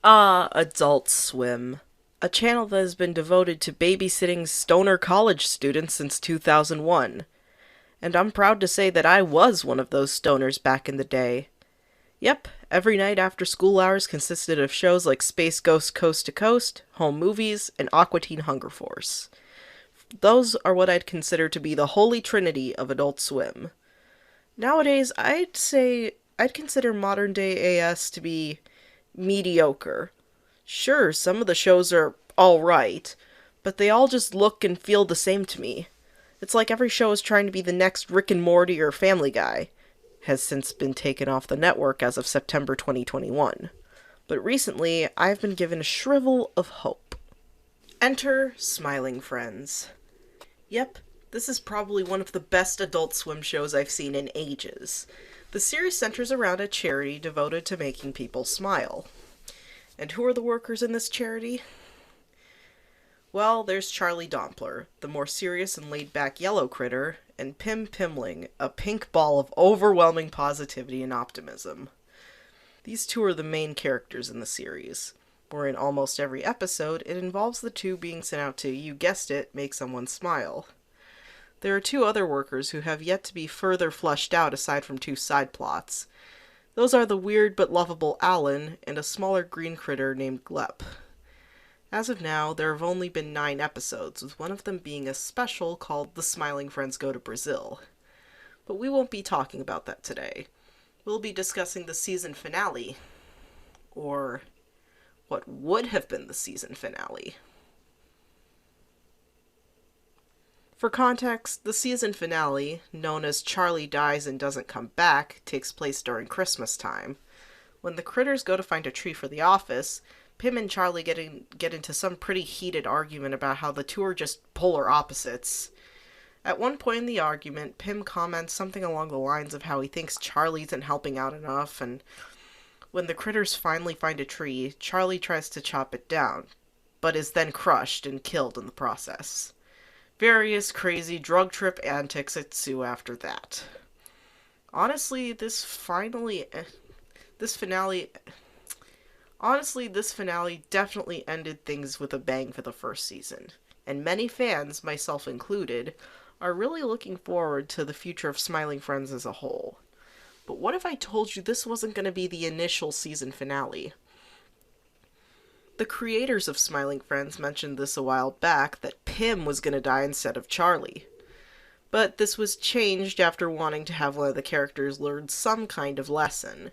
Adult Swim. A channel that has been devoted to babysitting stoner college students since 2001. And I'm proud to say that I was one of those stoners back in the day. Yep, every night after school hours consisted of shows like Space Ghost Coast to Coast, Home Movies, and Aqua Teen Hunger Force. Those are what I'd consider to be the holy trinity of Adult Swim. Nowadays, I'd consider modern day AS to be mediocre. Sure, some of the shows are alright, but they all just look and feel the same to me. It's like every show is trying to be the next Rick and Morty or Family Guy. Has since been taken off the network as of September 2021. But recently, I've been given a shrivel of hope. Enter Smiling Friends. Yep, this is probably one of the best Adult Swim shows I've seen in ages. The series centers around a charity devoted to making people smile. And who are the workers in this charity? Well, there's Charlie Dompler, the more serious and laid-back yellow critter, and Pim Pimling, a pink ball of overwhelming positivity and optimism. These two are the main characters in the series, where in almost every episode, it involves the two being sent out to, you guessed it, make someone smile. There are two other workers who have yet to be further fleshed out aside from two side plots. Those are the weird but lovable Alan and a smaller green critter named Glep. As of now, there have only been 9 episodes, with one of them being a special called The Smiling Friends Go to Brazil. But we won't be talking about that today. We'll be discussing the season finale. Or what would have been the season finale. For context, the season finale, known as Charlie Dies and Doesn't Come Back, takes place during Christmas time. When the critters go to find a tree for the office, Pim and Charlie get into some pretty heated argument about how the two are just polar opposites. At one point in the argument, Pim comments something along the lines of how he thinks Charlie isn't helping out enough, and when the critters finally find a tree, Charlie tries to chop it down, but is then crushed and killed in the process. Various crazy drug trip antics ensue after that. Honestly, this finale definitely ended things with a bang for the first season, and many fans, myself included, are really looking forward to the future of Smiling Friends as a whole. But what if I told you this wasn't going to be the initial season finale? The creators of Smiling Friends mentioned this a while back, that Pim was going to die instead of Charlie. But this was changed after wanting to have one of the characters learn some kind of lesson.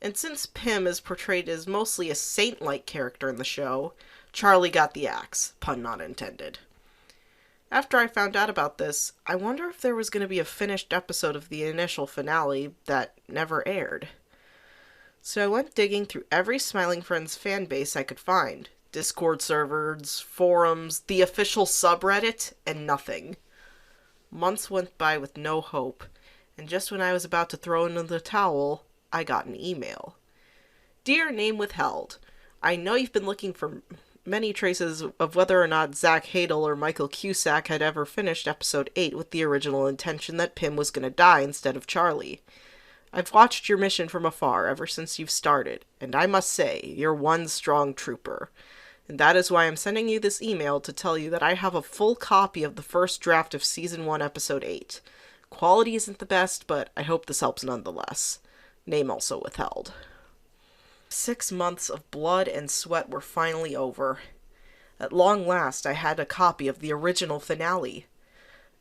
And since Pim is portrayed as mostly a saint-like character in the show, Charlie got the axe, pun not intended. After I found out about this, I wonder if there was going to be a finished episode of the initial finale that never aired. So I went digging through every Smiling Friends fan base I could find. Discord servers, forums, the official subreddit, and nothing. Months went by with no hope, and just when I was about to throw in the towel, I got an email. Dear Name Withheld, I know you've been looking for many traces of whether or not Zach Hadel or Michael Cusack had ever finished episode 8 with the original intention that Pim was going to die instead of Charlie. I've watched your mission from afar ever since you've started, and I must say, you're one strong trooper. And that is why I'm sending you this email to tell you that I have a full copy of the first draft of Season 1, Episode 8. Quality isn't the best, but I hope this helps nonetheless. Name also withheld. 6 months of blood and sweat were finally over. At long last, I had a copy of the original finale.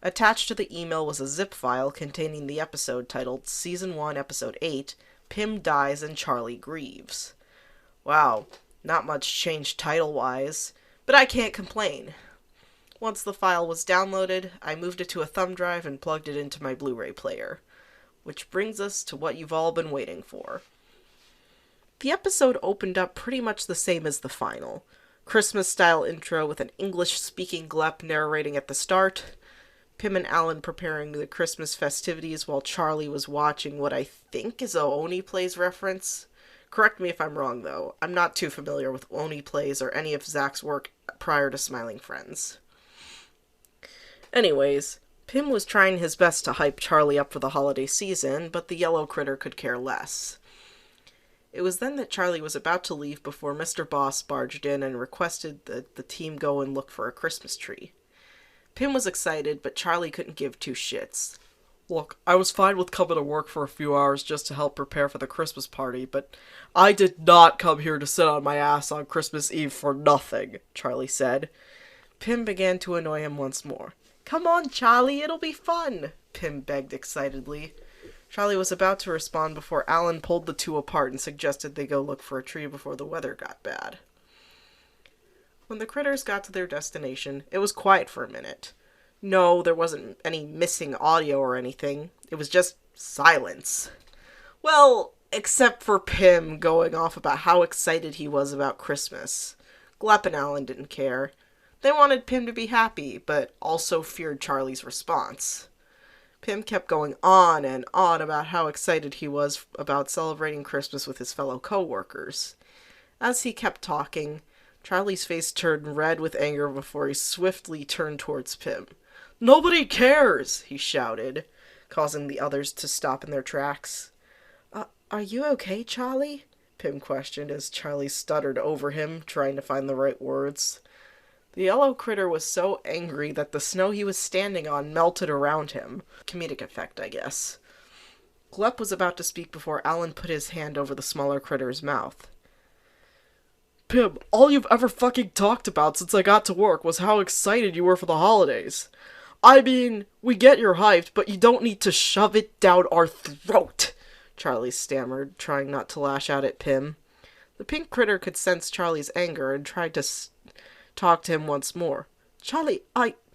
Attached to the email was a zip file containing the episode titled Season 1, Episode 8, Pim Dies and Charlie Grieves. Wow, not much changed title-wise, but I can't complain. Once the file was downloaded, I moved it to a thumb drive and plugged it into my Blu-ray player. Which brings us to what you've all been waiting for. The episode opened up pretty much the same as the final. Christmas-style intro with an English-speaking Glep narrating at the start, Pim and Alan preparing the Christmas festivities while Charlie was watching what I think is a Oni Plays reference. Correct me if I'm wrong, though. I'm not too familiar with Oni Plays or any of Zach's work prior to Smiling Friends. Anyways, Pim was trying his best to hype Charlie up for the holiday season, but the yellow critter could care less. It was then that Charlie was about to leave before Mr. Boss barged in and requested that the team go and look for a Christmas tree. Pim was excited, but Charlie couldn't give two shits. Look, I was fine with coming to work for a few hours just to help prepare for the Christmas party, but I did not come here to sit on my ass on Christmas Eve for nothing, Charlie said. Pim began to annoy him once more. Come on, Charlie, it'll be fun, Pim begged excitedly. Charlie was about to respond before Alan pulled the two apart and suggested they go look for a tree before the weather got bad. When the critters got to their destination, it was quiet for a minute. No, there wasn't any missing audio or anything. It was just silence. Well, except for Pim going off about how excited he was about Christmas. Glep and Alan didn't care. They wanted Pim to be happy, but also feared Charlie's response. Pim kept going on and on about how excited he was about celebrating Christmas with his fellow co-workers. As he kept talking, Charlie's face turned red with anger before he swiftly turned towards Pim. Nobody cares, he shouted, causing the others to stop in their tracks. Are you okay, Charlie? Pim questioned as Charlie stuttered over him, trying to find the right words. The yellow critter was so angry that the snow he was standing on melted around him. Comedic effect, I guess. Glep was about to speak before Alan put his hand over the smaller critter's mouth. Pim, all you've ever fucking talked about since I got to work was how excited you were for the holidays. I mean, we get you're hyped, but you don't need to shove it down our throat, Charlie stammered, trying not to lash out at Pim. The pink critter could sense Charlie's anger and tried to talk to him once more. Charlie,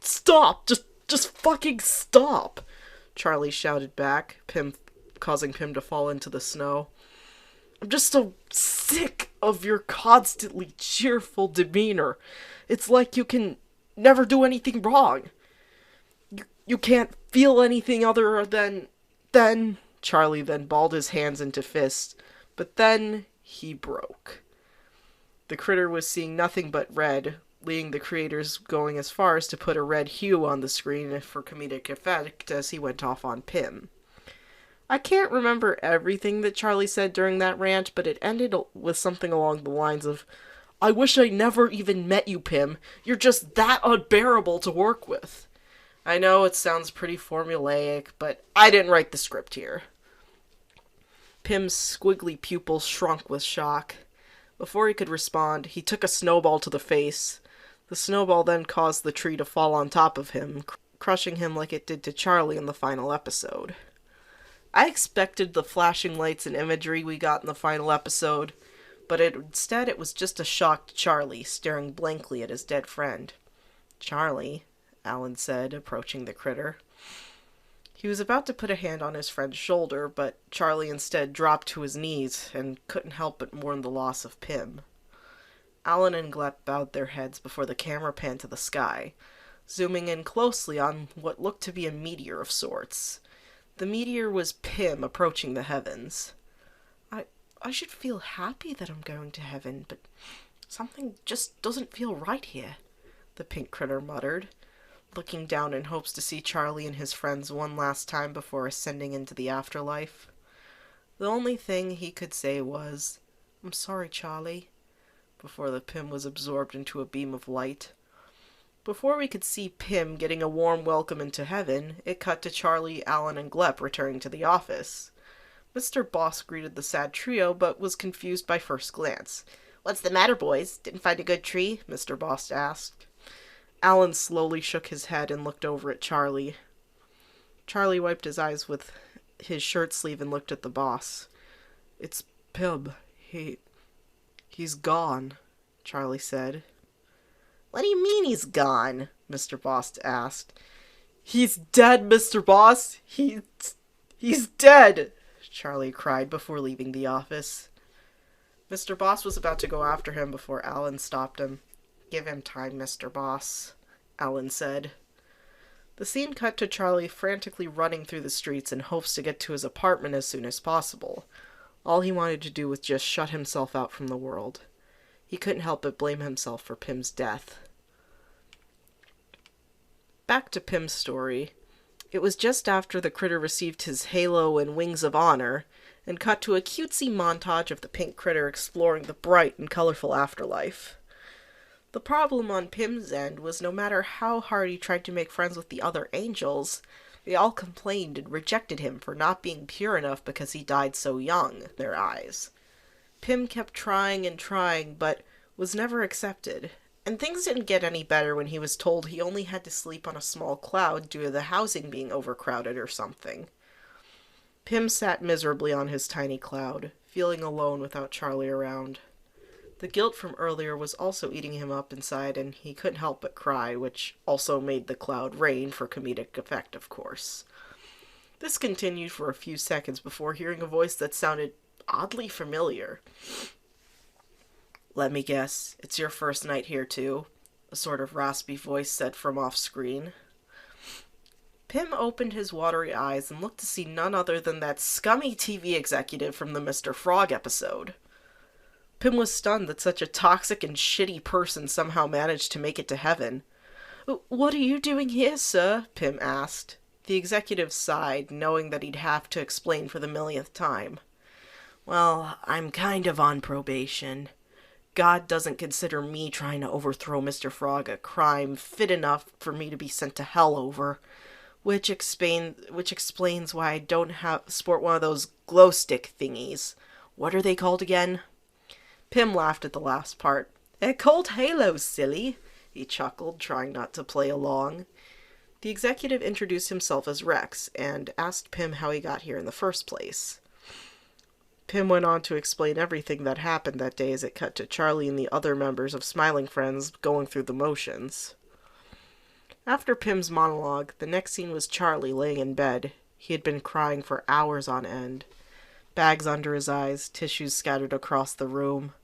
stop! Just fucking stop! Charlie shouted back, causing Pim to fall into the snow. I'm just so sick of your constantly cheerful demeanor. It's like you can never do anything wrong. You can't feel anything other than... Charlie then balled his hands into fists, but then he broke. The critter was seeing nothing but red, leading the creators going as far as to put a red hue on the screen for comedic effect as he went off on Pim. I can't remember everything that Charlie said during that rant, but it ended with something along the lines of, I wish I never even met you, Pim. You're just that unbearable to work with. I know it sounds pretty formulaic, but I didn't write the script here. Pim's squiggly pupils shrunk with shock. Before he could respond, he took a snowball to the face. The snowball then caused the tree to fall on top of him, crushing him like it did to Charlie in the final episode. I expected the flashing lights and imagery we got in the final episode, but instead it was just a shocked Charlie staring blankly at his dead friend. Charlie, Alan said, approaching the critter. He was about to put a hand on his friend's shoulder, but Charlie instead dropped to his knees and couldn't help but mourn the loss of Pim. Alan and Glep bowed their heads before the camera panned to the sky, zooming in closely on what looked to be a meteor of sorts. The meteor was Pim approaching the heavens. I should feel happy that I'm going to heaven, but something just doesn't feel right here, the pink critter muttered, looking down in hopes to see Charlie and his friends one last time before ascending into the afterlife. The only thing he could say was, I'm sorry, Charlie, before the Pim was absorbed into a beam of light. Before we could see Pim getting a warm welcome into heaven, it cut to Charlie, Alan, and Glep returning to the office. Mr. Boss greeted the sad trio, but was confused by first glance. What's the matter, boys? Didn't find a good tree? Mr. Boss asked. Alan slowly shook his head and looked over at Charlie. Charlie wiped his eyes with his shirt sleeve and looked at the boss. It's Pim. He's gone, Charlie said. What do you mean he's gone? Mr. Boss asked. He's dead, Mr. Boss. He's dead, Charlie cried before leaving the office. Mr. Boss was about to go after him before Alan stopped him. Give him time, Mr. Boss, Alan said. The scene cut to Charlie frantically running through the streets in hopes to get to his apartment as soon as possible. All he wanted to do was just shut himself out from the world. He couldn't help but blame himself for Pim's death. Back to Pim's story. It was just after the critter received his halo and wings of honor, and cut to a cutesy montage of the pink critter exploring the bright and colorful afterlife. The problem on Pym's end was no matter how hard he tried to make friends with the other angels, they all complained and rejected him for not being pure enough because he died so young, in their eyes. Pym kept trying and trying, but was never accepted, and things didn't get any better when he was told he only had to sleep on a small cloud due to the housing being overcrowded or something. Pym sat miserably on his tiny cloud, feeling alone without Charlie around. The guilt from earlier was also eating him up inside, and he couldn't help but cry, which also made the cloud rain for comedic effect, of course. This continued for a few seconds before hearing a voice that sounded oddly familiar. "Let me guess, it's your first night here too," a sort of raspy voice said from off-screen. Pym opened his watery eyes and looked to see none other than that scummy TV executive from the Mr. Frog episode. Pym was stunned that such a toxic and shitty person somehow managed to make it to heaven. "What are you doing here, sir?" Pym asked. The executive sighed, knowing that he'd have to explain for the millionth time. "Well, I'm kind of on probation. God doesn't consider me trying to overthrow Mr. Frog a crime fit enough for me to be sent to hell over. Which explains why I don't sport one of those glow stick thingies. What are they called again?" Pym laughed at the last part. "They're called halos, silly," he chuckled, trying not to play along. The executive introduced himself as Rex, and asked Pym how he got here in the first place. Pym went on to explain everything that happened that day as it cut to Charlie and the other members of Smiling Friends going through the motions. After Pym's monologue, the next scene was Charlie laying in bed. He had been crying for hours on end. Bags under his eyes, tissues scattered across the room.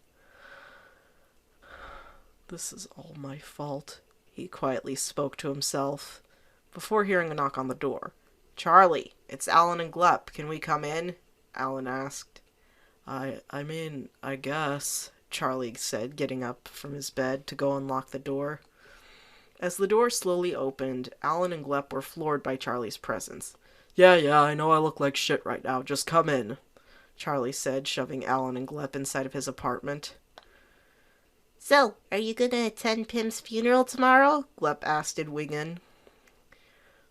"This is all my fault," he quietly spoke to himself, before hearing a knock on the door. "Charlie, it's Alan and Glep. Can we come in?" Alan asked. I guess," Charlie said, getting up from his bed to go unlock the door. As the door slowly opened, Alan and Glep were floored by Charlie's presence. Yeah, I know I look like shit right now. Just come in," Charlie said, shoving Alan and Glep inside of his apartment. "So, are you gonna attend Pym's funeral tomorrow?" Glep asked in Wingen.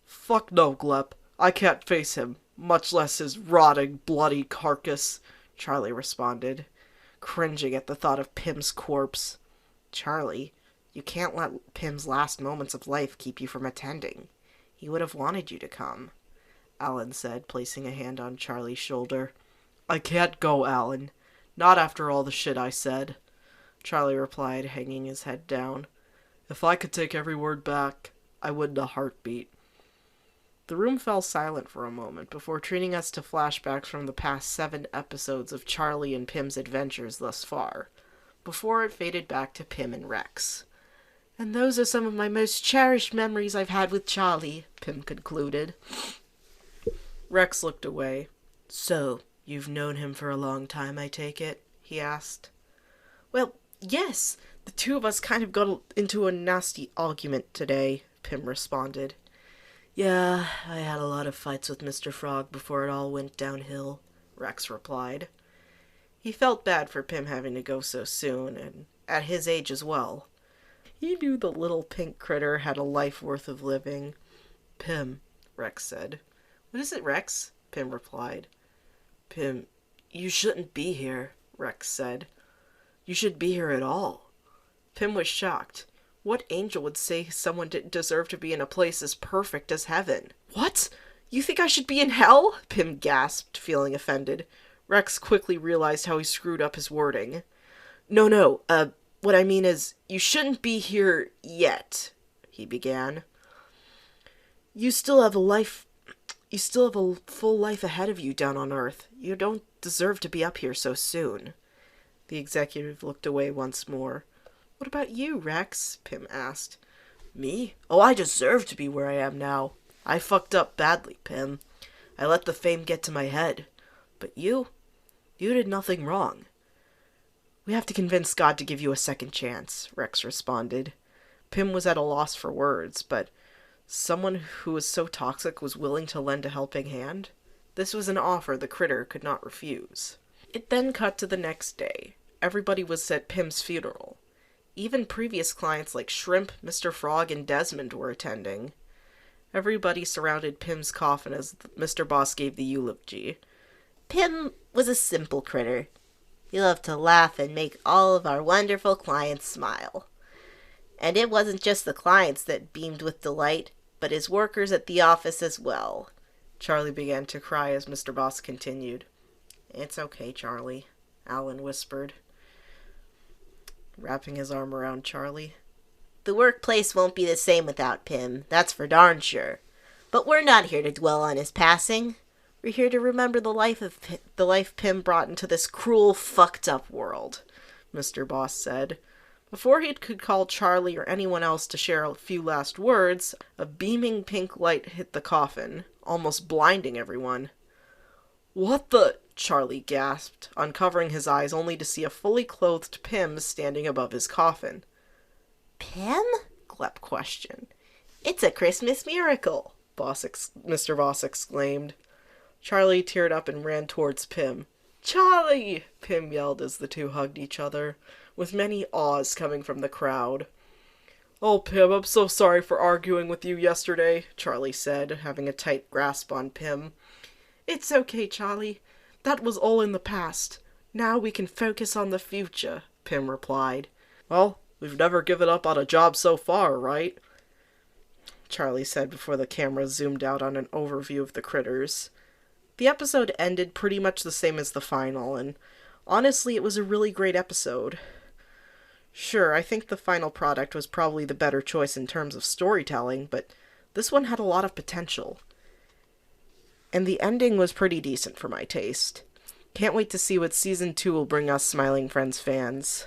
"Fuck no, Glep. I can't face him, much less his rotting, bloody carcass," Charlie responded, cringing at the thought of Pym's corpse. "Charlie, you can't let Pym's last moments of life keep you from attending. He would have wanted you to come," Alan said, placing a hand on Charlie's shoulder. "I can't go, Alan. Not after all the shit I said," Charlie replied, hanging his head down. "If I could take every word back, I wouldn't a heartbeat." The room fell silent for a moment before treating us to flashbacks from the past 7 episodes of Charlie and Pym's adventures thus far, before it faded back to Pym and Rex. "And those are some of my most cherished memories I've had with Charlie," Pym concluded. Rex looked away. "So, you've known him for a long time, I take it?" he asked. "Well, yes. The two of us kind of got into a nasty argument today," Pym responded. "Yeah, I had a lot of fights with Mr. Frog before it all went downhill," Rex replied. He felt bad for Pym having to go so soon, and at his age as well. He knew the little pink critter had a life worth of living. "Pym," Rex said. "What is it, Rex?" Pym replied. "Pym, you shouldn't be here," Rex said. "You shouldn't be here at all." Pym was shocked. What angel would say someone didn't deserve to be in a place as perfect as heaven? "What? You think I should be in hell?" Pym gasped, feeling offended. Rex quickly realized how he screwed up his wording. No, what I mean is, you shouldn't be here yet," he began. You still have a full life ahead of you down on Earth. You don't deserve to be up here so soon." The executive looked away once more. "What about you, Rex?" Pym asked. "Me? Oh, I deserve to be where I am now. I fucked up badly, Pym. I let the fame get to my head. But you did nothing wrong." "We have to convince God to give you a second chance," Rex responded. Pym was at a loss for words, but someone who was so toxic was willing to lend a helping hand? This was an offer the critter could not refuse. It then cut to the next day. Everybody was at Pim's funeral. Even previous clients like Shrimp, Mr. Frog, and Desmond were attending. Everybody surrounded Pim's coffin as Mr. Boss gave the eulogy. Pim was a simple critter. He loved to laugh and make all of our wonderful clients smile. And it wasn't just the clients that beamed with delight, but his workers at the office as well. Charlie began to cry as Mr. Boss continued. "It's okay, Charlie," Alan whispered, wrapping his arm around Charlie. The workplace won't be the same without Pim, that's for darn sure. But we're not here to dwell on his passing. We're here to remember the life Pim brought into this cruel, fucked up world, Mr. Boss said. Before he could call Charlie or anyone else to share a few last words, a beaming pink light hit the coffin, almost blinding everyone. "What the—" Charlie gasped, uncovering his eyes only to see a fully clothed Pim standing above his coffin. "Pim?" Glep questioned. "It's a Christmas miracle," Mr. Voss exclaimed. Charlie teared up and ran towards Pim. "Charlie!" Pim yelled as the two hugged each other, with many awes coming from the crowd. "Oh, Pim, I'm so sorry for arguing with you yesterday," Charlie said, having a tight grasp on Pim. "It's okay, Charlie. That was all in the past. Now we can focus on the future," Pim replied. "Well, we've never given up on a job so far, right?" Charlie said before the camera zoomed out on an overview of the critters. The episode ended pretty much the same as the final, and honestly, it was a really great episode. Sure, I think the final product was probably the better choice in terms of storytelling, but this one had a lot of potential. And the ending was pretty decent for my taste. Can't wait to see what Season 2 will bring us Smiling Friends fans.